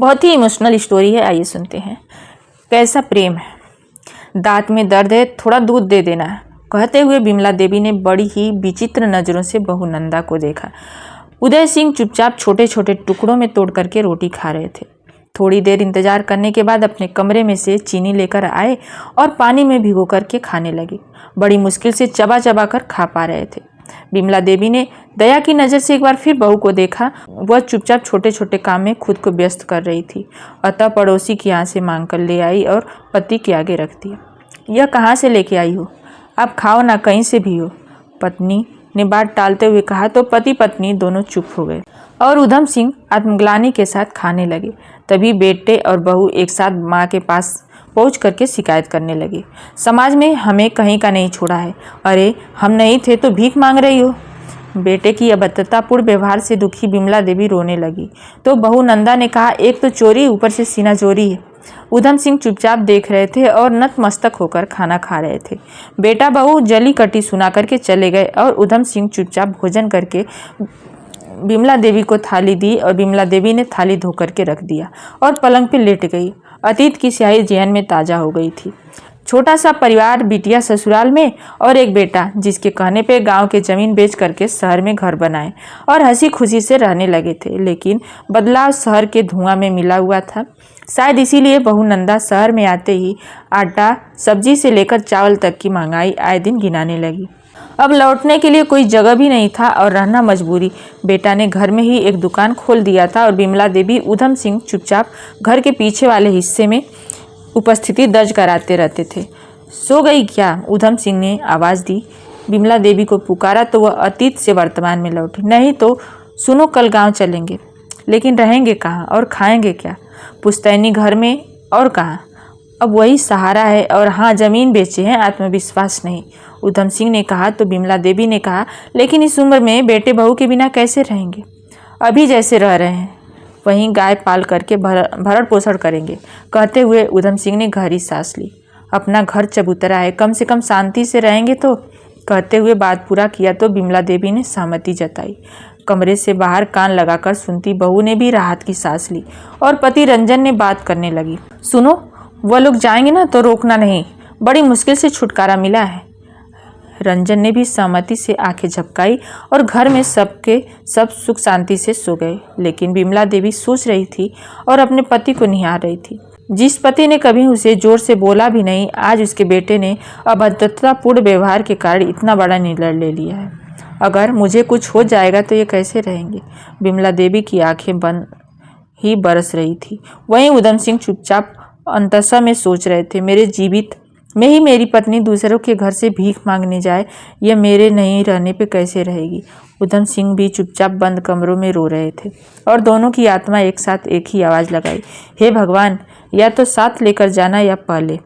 बहुत ही emotional story है, आइए सुनते हैं। कैसा प्रेम है। दांत में दर्द है, थोड़ा दूध दे देना, कहते हुए बिमला देवी ने बड़ी ही विचित्र नज़रों से बहू नंदा को देखा। उदय सिंह चुपचाप छोटे छोटे टुकड़ों में तोड़ करके रोटी खा रहे थे। थोड़ी देर इंतजार करने के बाद अपने कमरे में से चीनी लेकर आए और पानी में भिगो करके खाने लगे। बड़ी मुश्किल से चबा चबा कर खा पा रहे थे। बिमला देवी ने दया की नज़र से एक बार फिर बहू को देखा। वह चुपचाप छोटे छोटे काम में खुद को व्यस्त कर रही थी। अतः पड़ोसी की यहाँ से मांग कर ले आई और पति के आगे रख दिया। यह कहाँ से लेके आई हो? आप खाओ ना, कहीं से भी हो, पत्नी ने बात टालते हुए कहा। तो पति पत्नी दोनों चुप हो गए और उधम सिंह आत्मग्लानि के साथ खाने लगे। तभी बेटे और बहू एक साथ माँ के पास पहुंच करके शिकायत करने लगे। समाज में हमें कहीं का नहीं छोड़ा है। अरे हम नहीं थे तो भीख मांग रही हो। बेटे की अभद्रतापूर्ण व्यवहार से दुखी बिमला देवी रोने लगी। तो बहू नंदा ने कहा, एक तो चोरी, ऊपर से सीना चोरी है। उधम सिंह चुपचाप देख रहे थे और नतमस्तक होकर खाना खा रहे थे। बेटा बहू जली कटी सुना करके चले गए और उधम सिंह चुपचाप भोजन करके बिमला देवी को थाली दी और बिमला देवी ने थाली धो करके रख दिया और पलंग पे लेट गई। अतीत की स्याही जेहन में ताज़ा हो गई थी। छोटा सा परिवार, बिटिया ससुराल में और एक बेटा जिसके कहने पे गांव के ज़मीन बेच करके शहर में घर बनाए और हंसी खुशी से रहने लगे थे। लेकिन बदलाव शहर के धुआं में मिला हुआ था। शायद इसीलिए बहू नंदा शहर में आते ही आटा, सब्जी से लेकर चावल तक की महंगाई आए दिन गिनाने लगी। अब लौटने के लिए कोई जगह भी नहीं था और रहना मजबूरी। बेटा ने घर में ही एक दुकान खोल दिया था और बिमला देवी, उधम सिंह चुपचाप घर के पीछे वाले हिस्से में उपस्थिति दर्ज कराते रहते थे। सो गई क्या? उधम सिंह ने आवाज़ दी। बिमला देवी को पुकारा तो वह अतीत से वर्तमान में लौटी। नहीं तो सुनो, कल गांव चलेंगे। लेकिन रहेंगे कहाँ और खाएंगे क्या? पुश्तैनी घर में और कहाँ? अब वही सहारा है। और हाँ, ज़मीन बेचे हैं, आत्मविश्वास नहीं, उधम सिंह ने कहा। तो बिमला देवी ने कहा, लेकिन इस उम्र में बेटे बहू के बिना कैसे रहेंगे? अभी जैसे रह रहे हैं वहीं गाय पाल करके भरण पोषण करेंगे। कहते हुए उधम सिंह ने गहरी सांस ली। अपना घर चबूतरा है, कम से कम शांति से रहेंगे तो। कहते हुए बात पूरा किया तो बिमला देवी ने सहमति जताई। कमरे से बाहर कान लगाकर सुनती बहू ने भी राहत की सांस ली और पति रंजन ने बात करने लगी। सुनो, वह लोग जाएंगे ना तो रोकना नहीं, बड़ी मुश्किल से छुटकारा मिला है। रंजन ने भी सहमति से आंखें झपकाई और घर में सबके सब सुख शांति से सो गए। लेकिन बिमला देवी सोच रही थी और अपने पति को निहार रही थी। जिस पति ने कभी उसे जोर से बोला भी नहीं, आज उसके बेटे ने अभद्रतापूर्ण व्यवहार के कारण इतना बड़ा निर्णय ले लिया है। अगर मुझे कुछ हो जाएगा तो ये कैसे रहेंगे? बिमला देवी की आंखें बंद ही बरस रही थी। वहीं उधम सिंह चुपचाप अंतसा में सोच रहे थे, मेरे जीवित में ही मेरी पत्नी दूसरों के घर से भीख मांगने जाए, यह मेरे नहीं रहने पे कैसे रहेगी? उधम सिंह भी चुपचाप बंद कमरों में रो रहे थे और दोनों की आत्मा एक साथ एक ही आवाज़ लगाई, हे भगवान, या तो साथ लेकर जाना या पहले।